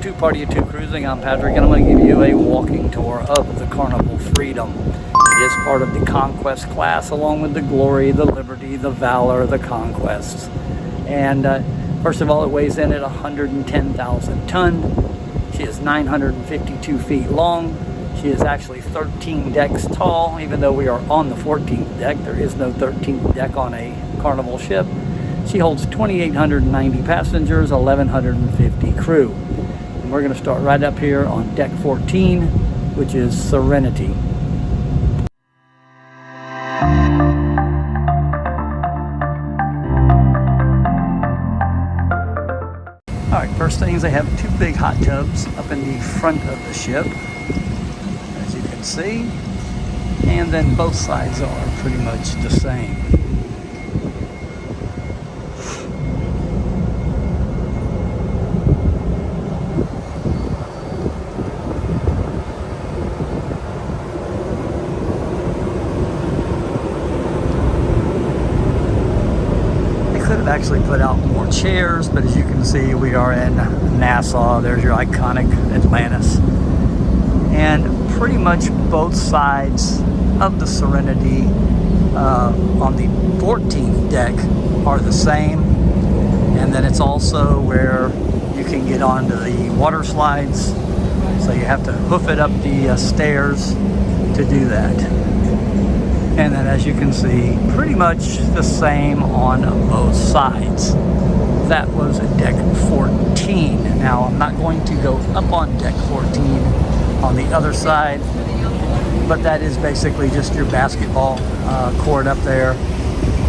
to Party of Two Cruising. I'm Patrick, and I'm going to give you a walking tour of the Carnival Freedom. It is part of the Conquest class, along with the Glory, the Liberty, the Valor, the Conquests. And first of all, it weighs in at 110,000 tons. She is 952 feet long. She is actually 13 decks tall. Even though we are on the 14th deck, there is no 13th deck on a Carnival ship. She holds 2,890 passengers, 1,150 crew. And we're going to start right up here on deck 14, which is Serenity. Alright, first things, they have two big hot tubs up in the front of the ship, as you can see. And then both sides are pretty much the same. Actually put out more chairs, but as you can see, we are in Nassau. There's your iconic Atlantis, and pretty much both sides of the Serenity on the 14th deck are the same. And then it's also where you can get onto the water slides, so you have to hoof it up the stairs to do that. And then, as you can see, pretty much the same on both sides. That was deck 14. Now, I'm not going to go up on deck 14 on the other side, but that is basically just your basketball court up there,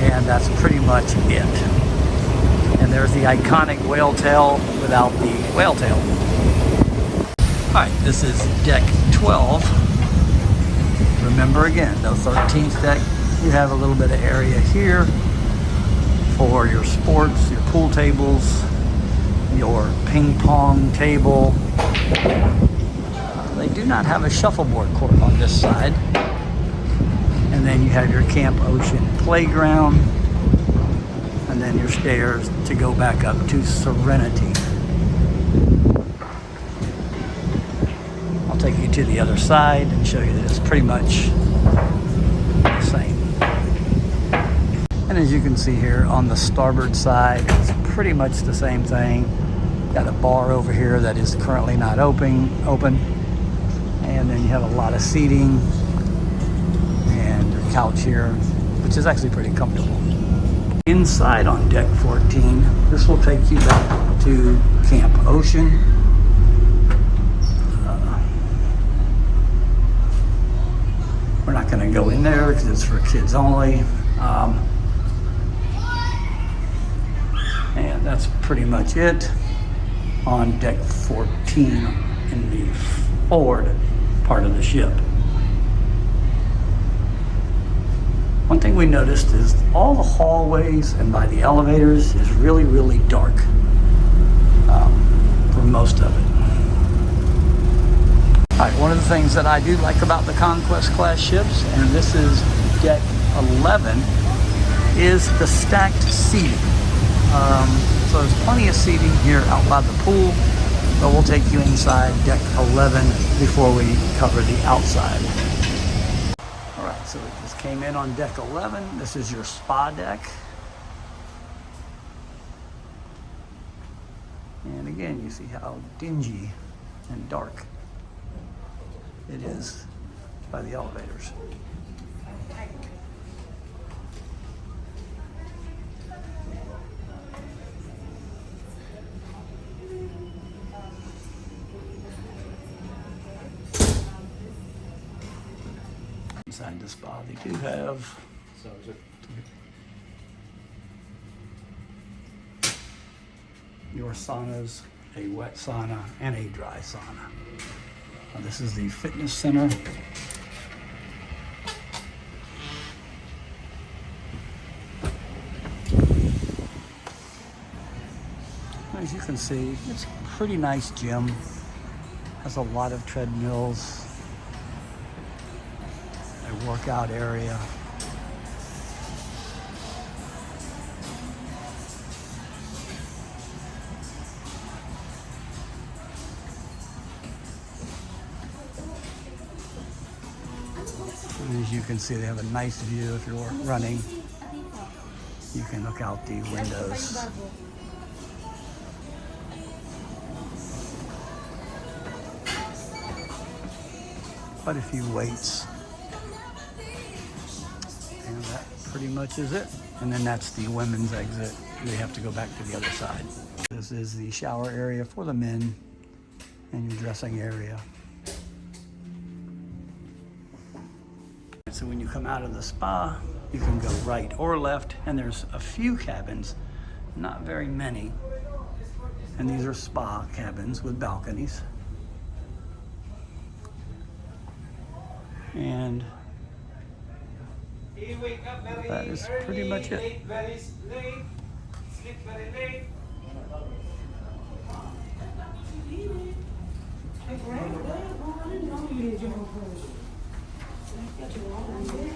and that's pretty much it. And there's the iconic whale tail without the whale tail. All right, this is deck 12. Remember again, the 13th deck, you have a little bit of area here for your sports, your pool tables, your ping pong table. They do not have a shuffleboard court on this side. And then you have your Camp Ocean playground, and then your stairs to go back up to Serenity. I'll take you to the other side and show you that it's pretty much the same. And as you can see here on the starboard side, it's pretty much the same thing. Got a bar over here that is currently not open. And then you have a lot of seating and your couch here, which is actually pretty comfortable. Inside on deck 14, this will take you back to Camp Ocean. We're not going to go in there because it's for kids only. And that's pretty much it on deck 14 in the forward part of the ship. One thing we noticed is all the hallways and by the elevators is really, really dark for most of it. Alright, one of the things that I do like about the Conquest class ships, and this is deck 11, is the stacked seating. So there's plenty of seating here out by the pool, but we'll take you inside deck 11 before we cover the outside. Alright, so we just came in on deck 11. This is your spa deck. And again, you see how dingy and dark it is by the elevators. Inside the spa, they do have your saunas, a wet sauna and a dry sauna. Now, this is the fitness center. As you can see, it's a pretty nice gym. Has a lot of treadmills, a workout area. And as you can see, they have a nice view if you're running. You can look out the windows. Quite a few weights. And that pretty much is it. And then that's the women's exit. They have to go back to the other side. This is the shower area for the men and your dressing area. So when you come out of the spa, you can go right or left, and there's a few cabins, not very many. And these are spa cabins with balconies. And that is pretty much it.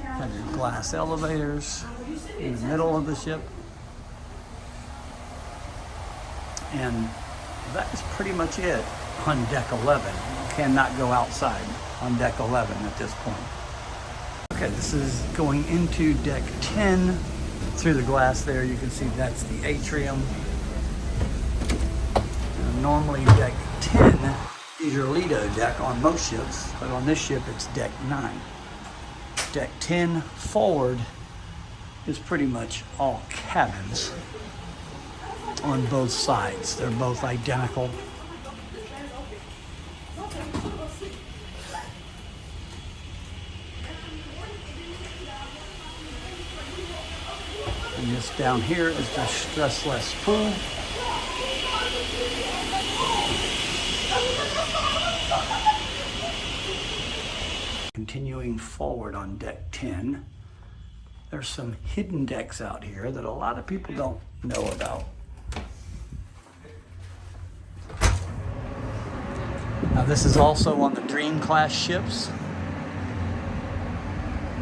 Have your glass elevators in the middle of the ship. And that is pretty much it on deck 11. You cannot go outside on deck 11 at this point. Okay, this is going into deck 10. Through the glass there, you can see that's the atrium. And normally deck 10 is your Lido deck on most ships, but on this ship it's deck 9. Deck 10 forward is pretty much all cabins on both sides. They're both identical. And this down here is the stressless pool. Continuing forward on deck 10, there's some hidden decks out here that a lot of people don't know about. Now this is also on the Dream class ships.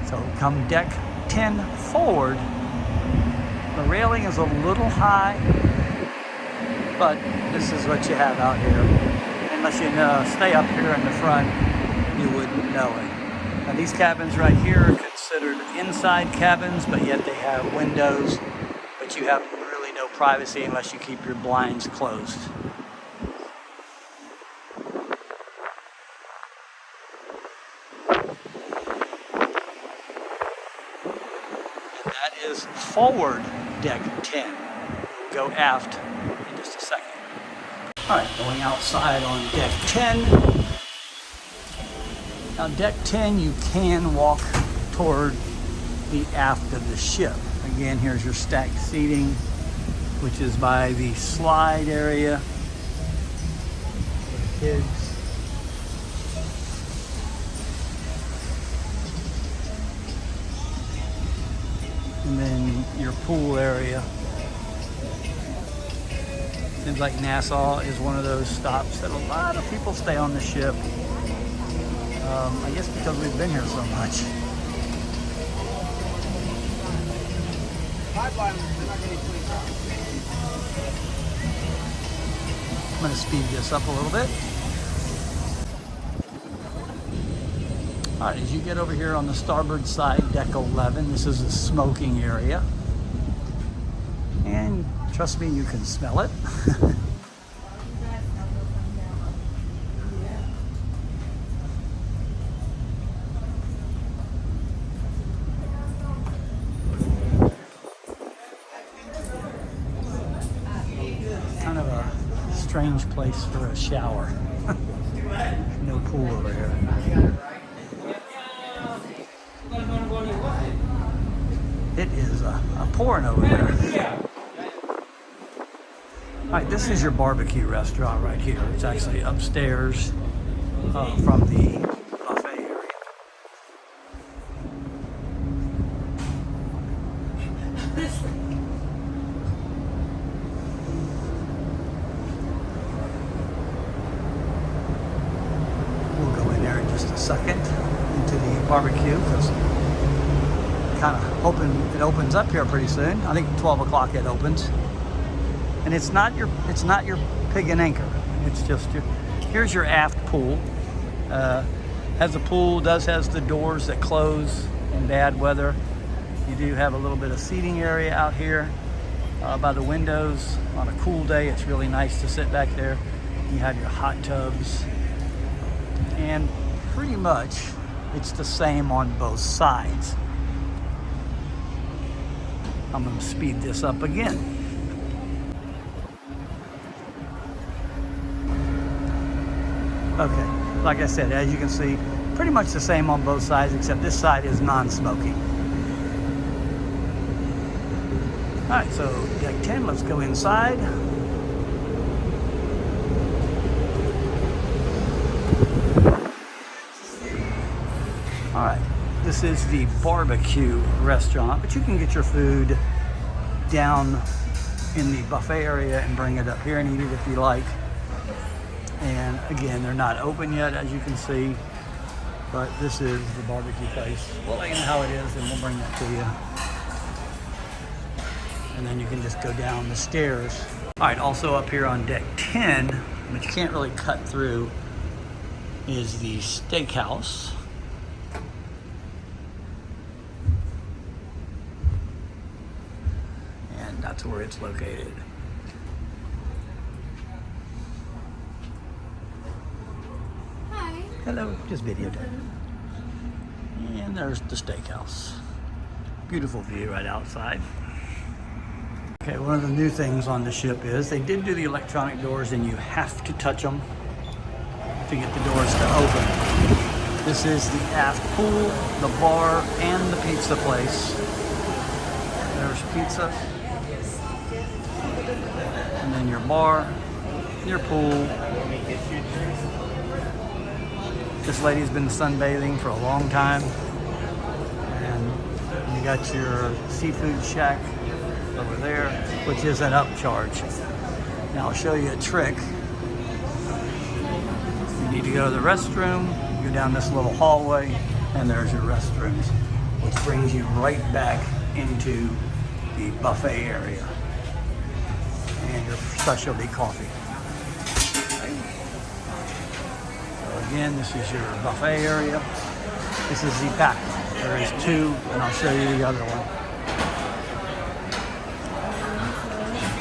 So come deck 10 forward, the railing is a little high, but this is what you have out here. Unless you stay up here in the front, you wouldn't know it. Now these cabins right here are considered inside cabins, but yet they have windows, but you have really no privacy unless you keep your blinds closed. And that is forward deck 10. We'll go aft in just a second. All right, going outside on deck 10. Now deck 10, you can walk toward the aft of the ship. Again, here's your stacked seating, which is by the slide area for the kids. And then your pool area. Seems like Nassau is one of those stops that a lot of people stay on the ship. I guess because we've been here so much. I'm going to speed this up a little bit. All right, as you get over here on the starboard side, deck 11, this is the smoking area. And trust me, you can smell it. Kind of a strange place for a shower. No pool over here. It is a pouring over there. All right, this is your barbecue restaurant right here. It's actually upstairs from the buffet area. We'll go in there in just a second into the barbecue because kind of hoping it opens up here pretty soon. I think 12 o'clock it opens. And it's not your pig and anchor. It's just here's your aft pool. Has a pool, has the doors that close in bad weather. You do have a little bit of seating area out here by the windows. On a cool day, it's really nice to sit back there. You have your hot tubs. And pretty much, it's the same on both sides. I'm going to speed this up again. Okay, like I said, as you can see, pretty much the same on both sides, except this side is non-smoking. All right, so deck 10, let's go inside. All right, this is the barbecue restaurant, but you can get your food down in the buffet area and bring it up here and eat it if you like. And again, they're not open yet, as you can see, but this is the barbecue place. We'll let you know how it is and we'll bring that to you. And then you can just go down the stairs. All right, also up here on deck 10, which you can't really cut through, is the steakhouse. And that's where it's located. Hi. Hello, just videoed. And there's the steakhouse. Beautiful view right outside. Okay, one of the new things on the ship is they did do the electronic doors and you have to touch them to get the doors to open. This is the Aft Pool, the bar, and the pizza place. There's pizza. And then your bar, your pool. This lady's been sunbathing for a long time. And you got your seafood shack over there, which is an upcharge. Now I'll show you a trick. You need to go to the restroom, go down this little hallway, and there's your restrooms, which brings you right back into the buffet area and your specialty coffee. So again, this is your buffet area. This is the back one. There is two, and I'll show you the other one.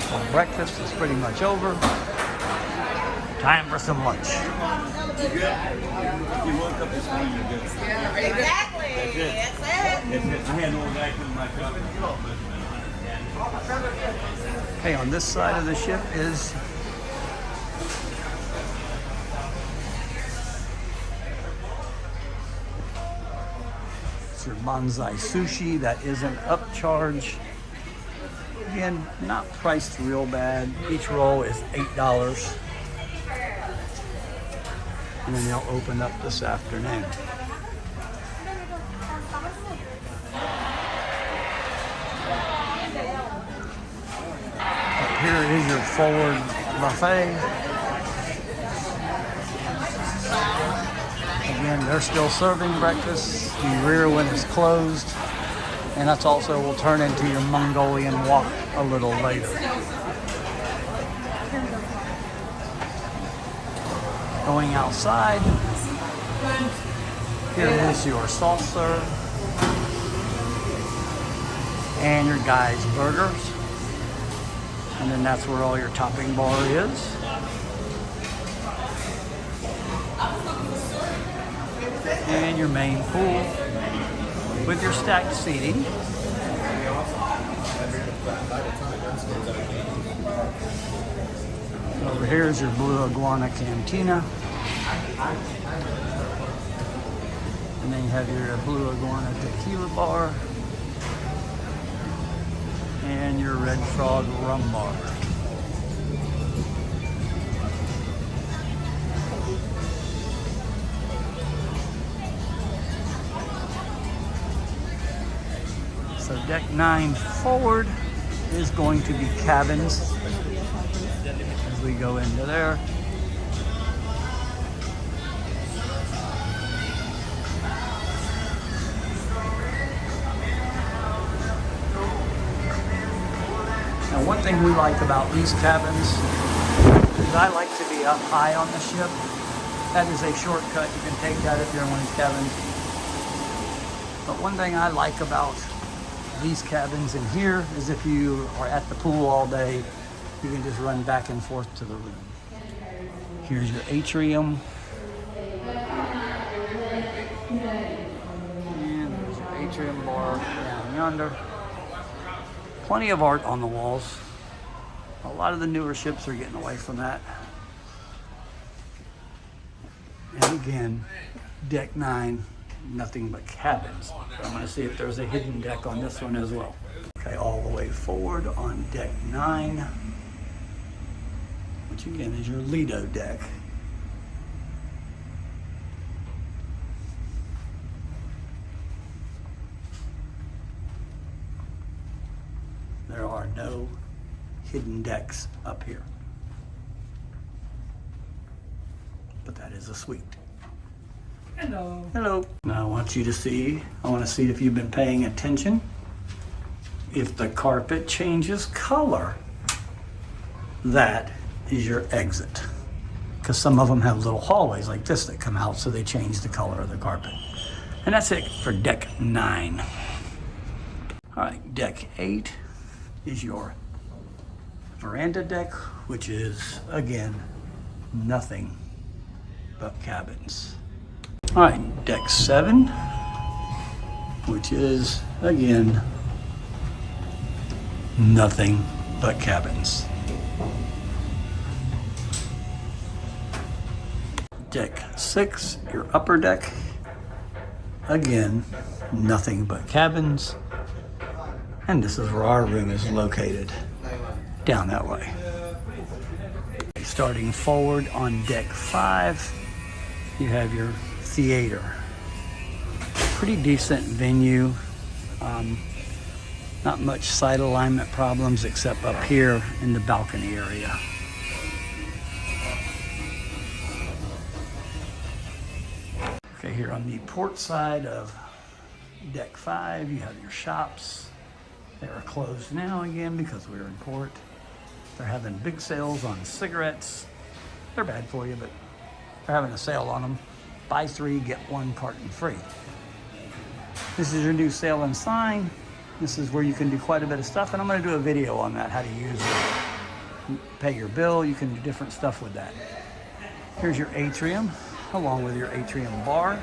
So breakfast is pretty much over. Time for some lunch. You woke up this morning, you're good. Exactly. That's it. I had no back in my cup. Okay, on this side of the ship is it's your bonsai sushi. That is an upcharge. Again, not priced real bad. Each roll is $8. And then they'll open up this afternoon. Up here is your forward buffet. Again, they're still serving breakfast. The rear one is closed. And that's also will turn into your Mongolian wok a little later. Going outside, here is your soft serve and your guys' burgers. And then that's where all your topping bar is. And your main pool with your stacked seating. Over here is your Blue Iguana Cantina. And then you have your Blue Iguana Tequila Bar. And your Red Frog Rum Bar. So deck 9 forward is going to be cabins as we go into there. Now one thing we like about these cabins is I like to be up high on the ship That is a shortcut. You can take that if you're in one of these cabins. But one thing I like about these cabins in here is if you are at the pool all day, you can just run back and forth to the room. Here's your atrium. And there's your atrium bar down yonder. Plenty of art on the walls. A lot of the newer ships are getting away from that. And again, deck 9, nothing but cabins. But I'm going to see if there's a hidden deck on this one as well. Okay, all the way forward on deck 9, which again is your Lido deck. There are no hidden decks up here. But that is a suite. Hello. Hello. Now I want you to see, I want to see if you've been paying attention. If the carpet changes color, that is your exit. Because some of them have little hallways like this that come out, so they change the color of the carpet. And that's it for deck 9. All right, deck 8 is your veranda deck, which is, again, nothing but cabins. All right, deck 7, which is, again, nothing but cabins. Deck 6, your upper deck, again, nothing but cabins. And this is where our room is located, down that way. Starting forward on deck 5, you have your theater. Pretty decent venue. Not much side alignment problems except up here in the balcony area. Okay, here on the port side of deck 5, you have your shops. They are closed now again because we're in port. They're having big sales on cigarettes. They're bad for you, but they're having a sale on them. Buy 3, get 1 carton free. This is your new sale and sign. This is where you can do quite a bit of stuff, and I'm going to do a video on that, how to use it. Pay your bill, you can do different stuff with that. Here's your atrium, along with your atrium bar.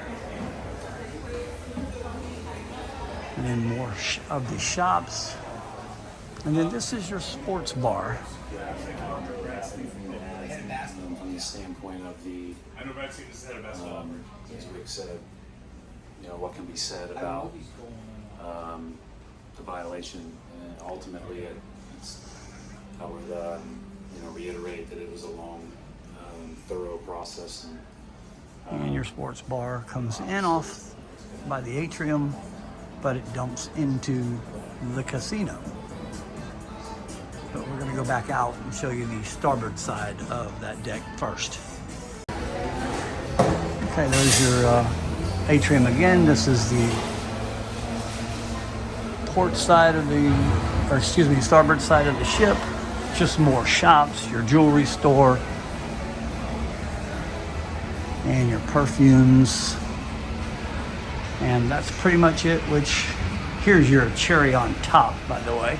And then more of the shops. And then this is your sports bar. From the standpoint of the, as Rick said, you know, what can be said about the violation, and ultimately I would reiterate that it was a long, thorough process. And your sports bar comes in off by the atrium, but it dumps into the casino. But we're going to go back out and show you the starboard side of that deck first. Okay, there's your atrium again. This is the port side of starboard side of the ship. Just more shops, your jewelry store, and your perfumes. And that's pretty much it, which here's your cherry on top, by the way.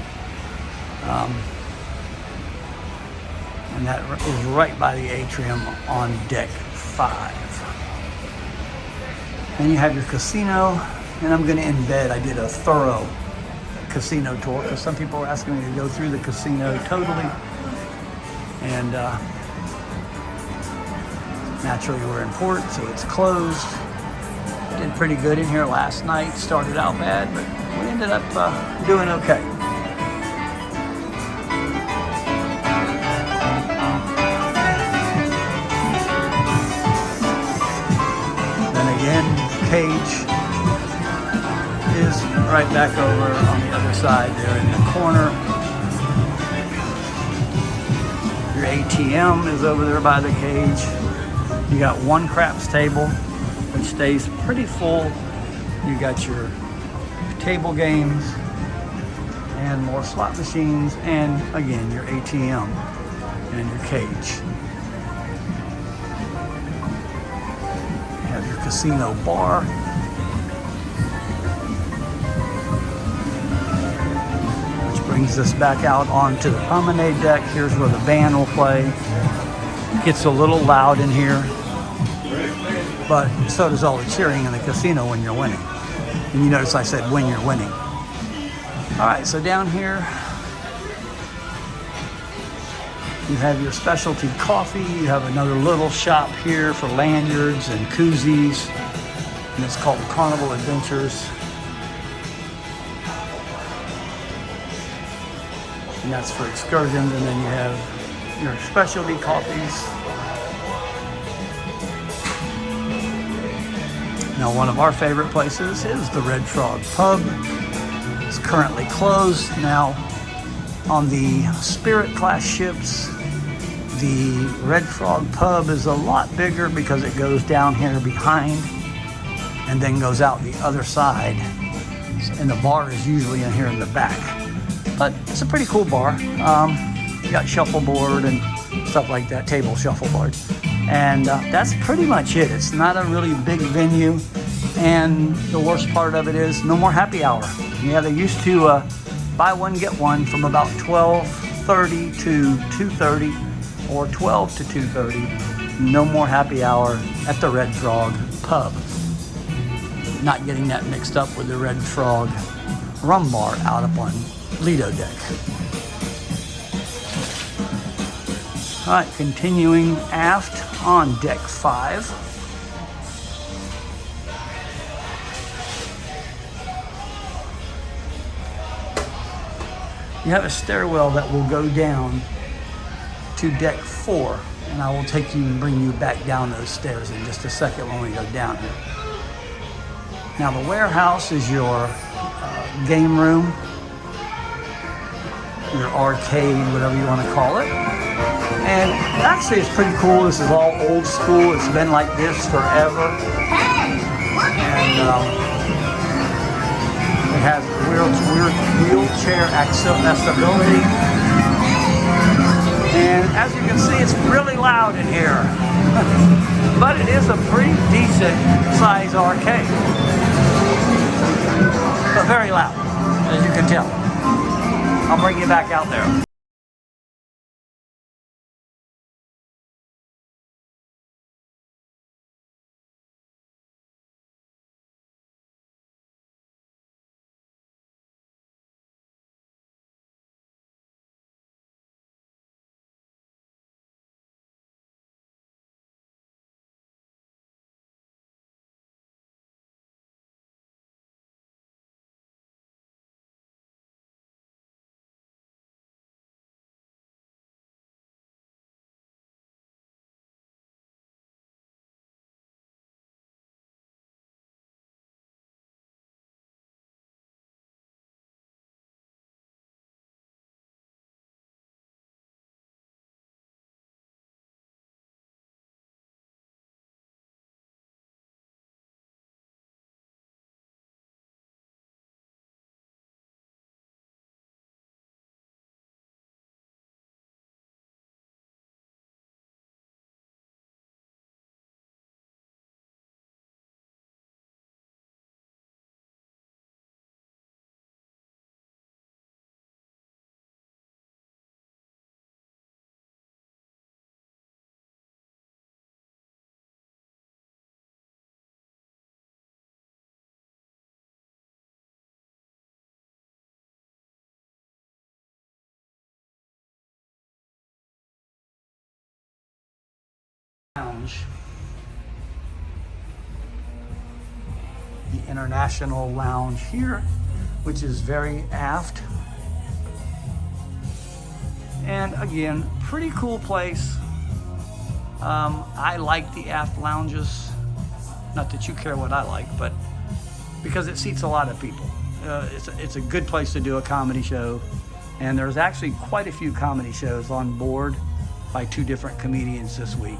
And that is right by the atrium on deck 5. Then you have your casino, and I'm going to embed, I did a thorough casino tour because some people were asking me to go through the casino totally. And naturally we're in port, so it's closed. Did pretty good in here last night. Started out bad, but we ended up doing okay. Then again, cage is right back over on the other side there in the corner. Your ATM is over there by the cage. You got one craps table, which stays pretty full. You got your table games and more slot machines, and again your ATM and your cage. casino bar. Which brings us back out onto the promenade deck. Here's where the band will play. Gets a little loud in here, but so does all the cheering in the casino when you're winning. And you notice I said when you're winning. All right, so down here, you have your specialty coffee. You have another little shop here for lanyards and koozies, and it's called Carnival Adventures. And that's for excursions, and then you have your specialty coffees. Now, one of our favorite places is the Red Frog Pub. It's currently closed. Now, on the Spirit class ships, the Red Frog Pub is a lot bigger because it goes down here behind and then goes out the other side. And the bar is usually in here in the back. But it's a pretty cool bar. You got shuffleboard and stuff like that, table shuffleboard. And that's pretty much it. It's not a really big venue. And the worst part of it is no more happy hour. Yeah, they used to buy one, get one from about 12:30 to 2:30 or 12 to 2:30. No more happy hour at the Red Frog Pub. Not getting that mixed up with the Red Frog Rum Bar out up on Lido deck. All right, continuing aft on deck 5. You have a stairwell that will go down to deck 4, and I will take you and bring you back down those stairs in just a second when we go down here. Now the warehouse is your game room, your arcade, whatever you want to call it. And actually it's pretty cool. This is all old school. It's been like this forever. And it has wheelchair accessibility. And as you can see, it's really loud in here. But it is a pretty decent size arcade. But very loud, as you can tell. I'll bring you back out there. Lounge, the International Lounge here, which is very aft. And again, pretty cool place. I like the aft lounges. Not that you care what I like, but because it seats a lot of people. It's a good place to do a comedy show. And there's actually quite a few comedy shows on board by 2 different comedians this week.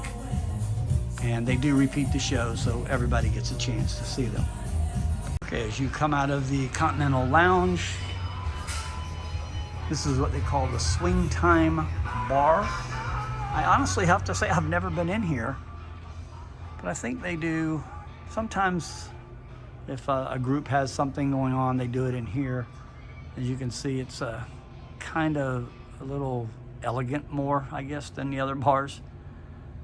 And they do repeat the shows, so everybody gets a chance to see them. Okay, as you come out of the Continental Lounge, this is what they call the Swing Time Bar. I honestly have to say I've never been in here, but I think they do sometimes if a group has something going on, they do it in here. As you can see, it's kind of a little elegant more, I guess, than the other bars.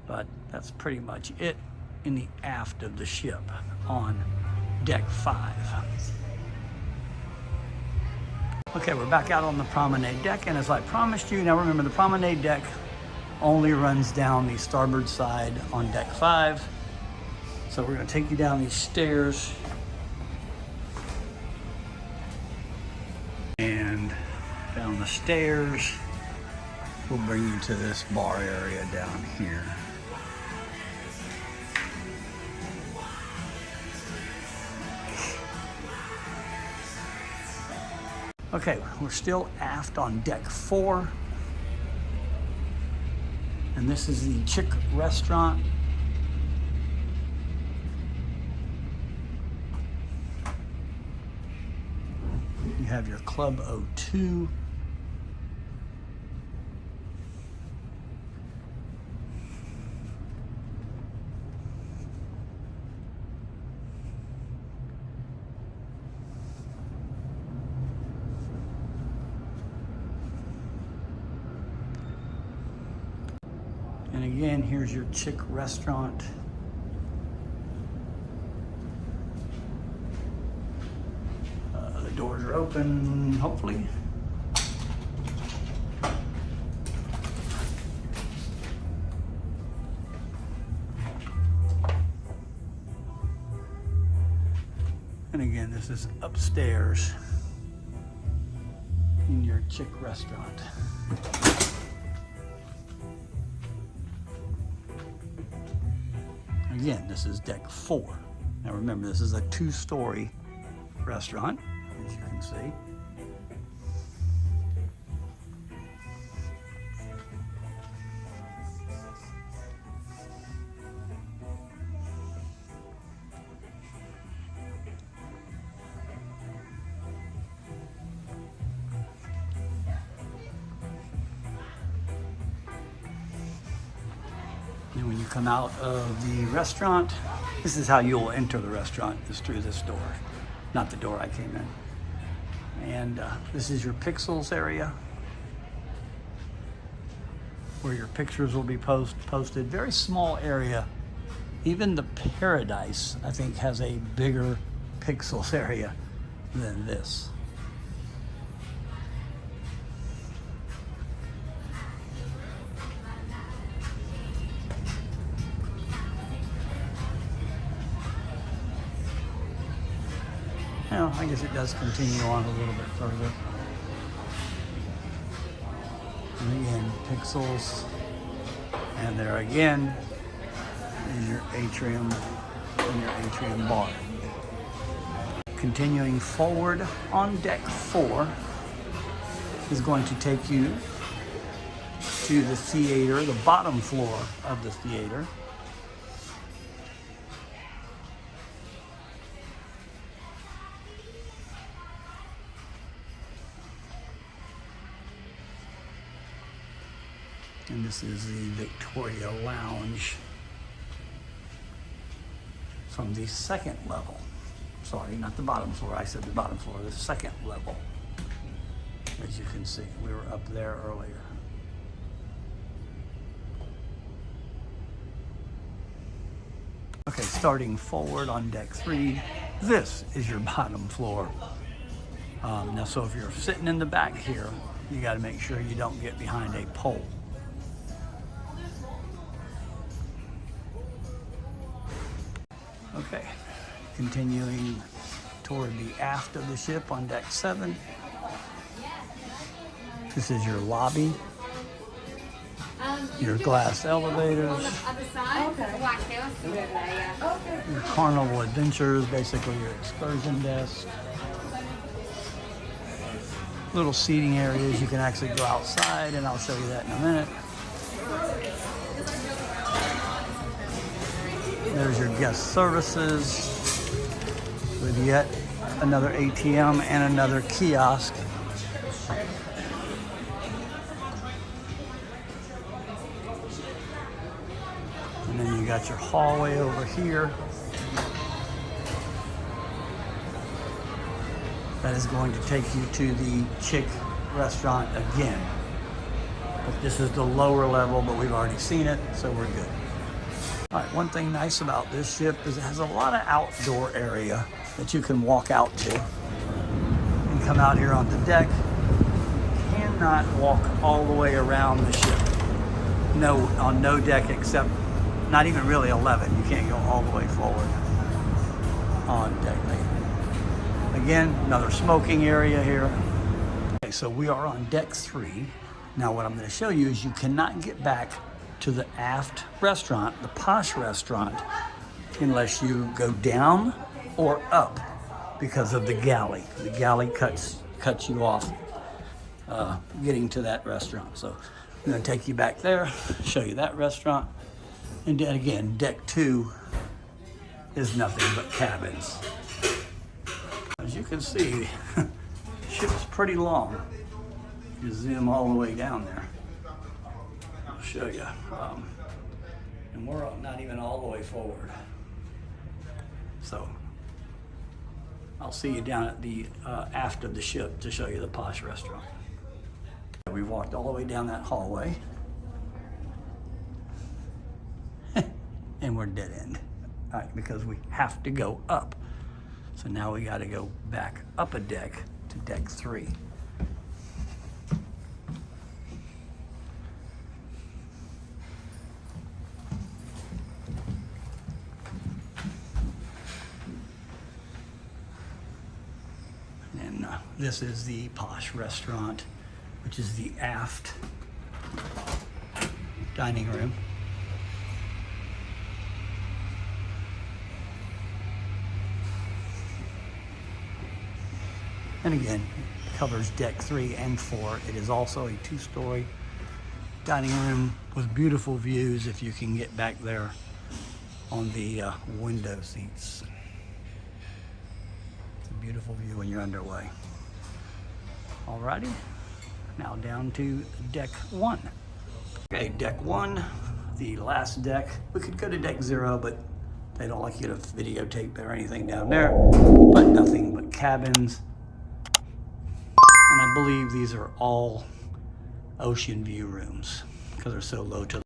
But that's pretty much it in the aft of the ship on deck 5. Okay, we're back out on the promenade deck, and as I promised you, now remember the promenade deck only runs down the starboard side on deck 5. So we're going to take you down these stairs and down the stairs. We'll bring you to this bar area down here. Okay, we're still aft on deck 4. And this is the Chick Restaurant. You have your Club O2. And again, here's your Chick Restaurant. The doors are open, hopefully. And again, this is upstairs in your Chick Restaurant. Again, this is deck 4. Now remember, this is a 2-story restaurant, as you can see. And when you come out of the restaurant, this is how you'll enter the restaurant, is through this door, not the door I came in. And this is your pixels area, where your pictures will be posted. Very small area. Even the Paradise, I think, has a bigger pixels area than this. Well, I guess it does continue on a little bit further. And again, pixels. And there again is your atrium and your atrium bar. Continuing forward on deck 4 is going to take you to the theater, the bottom floor of the theater. And this is the Victoria Lounge from the second level. Sorry, not the bottom floor. I said the bottom floor, the second level. As you can see, we were up there earlier. Okay, starting forward on deck 3, this is your bottom floor. Now, so if you're sitting in the back here, you got to make sure you don't get behind a pole. Okay, continuing toward the aft of the ship on deck 7. This is your lobby, your glass elevators, your Carnival Adventures, basically your excursion desk. Little seating areas, you can actually go outside, and I'll show you that in a minute. There's your guest services with yet another ATM and another kiosk. And then you got your hallway over here. that is going to take you to the Chick restaurant again. But this is the lower level, but we've already seen it, so we're good. All right, one thing nice about this ship is it has a lot of outdoor area that you can walk out to and come out here on the deck. You cannot walk all the way around the ship. No, on no deck except, not even really 11. You can't go all the way forward on deck 8. Again, another smoking area here. Okay, so we are on deck 3. Now what I'm going to show you is you cannot get back to the Aft Restaurant, the Posh Restaurant, unless you go down or up because of the galley. The galley cuts you off getting to that restaurant. So I'm going to take you back there, show you that restaurant. And then again, deck 2 is nothing but cabins. As you can see, the ship's pretty long. You zoom all the way down there. I'll show you. And we're not even all the way forward. So I'll see you down at the aft of the ship to show you the Posh Restaurant. We walked all the way down that hallway. And we're dead end. All right, because we have to go up. So now we got to go back up a deck to deck 3. And this is the Posh Restaurant, which is the Aft Dining Room. And again, covers deck 3 and 4. It is also a 2-story dining room with beautiful views if you can get back there on the window seats. It's a beautiful view when you're underway. Alrighty, now down to deck 1. Okay, deck 1, the last deck. We could go to deck 0, but they don't like you to videotape or anything down there. But nothing but cabins. And I believe these are all ocean view rooms because they're so low to the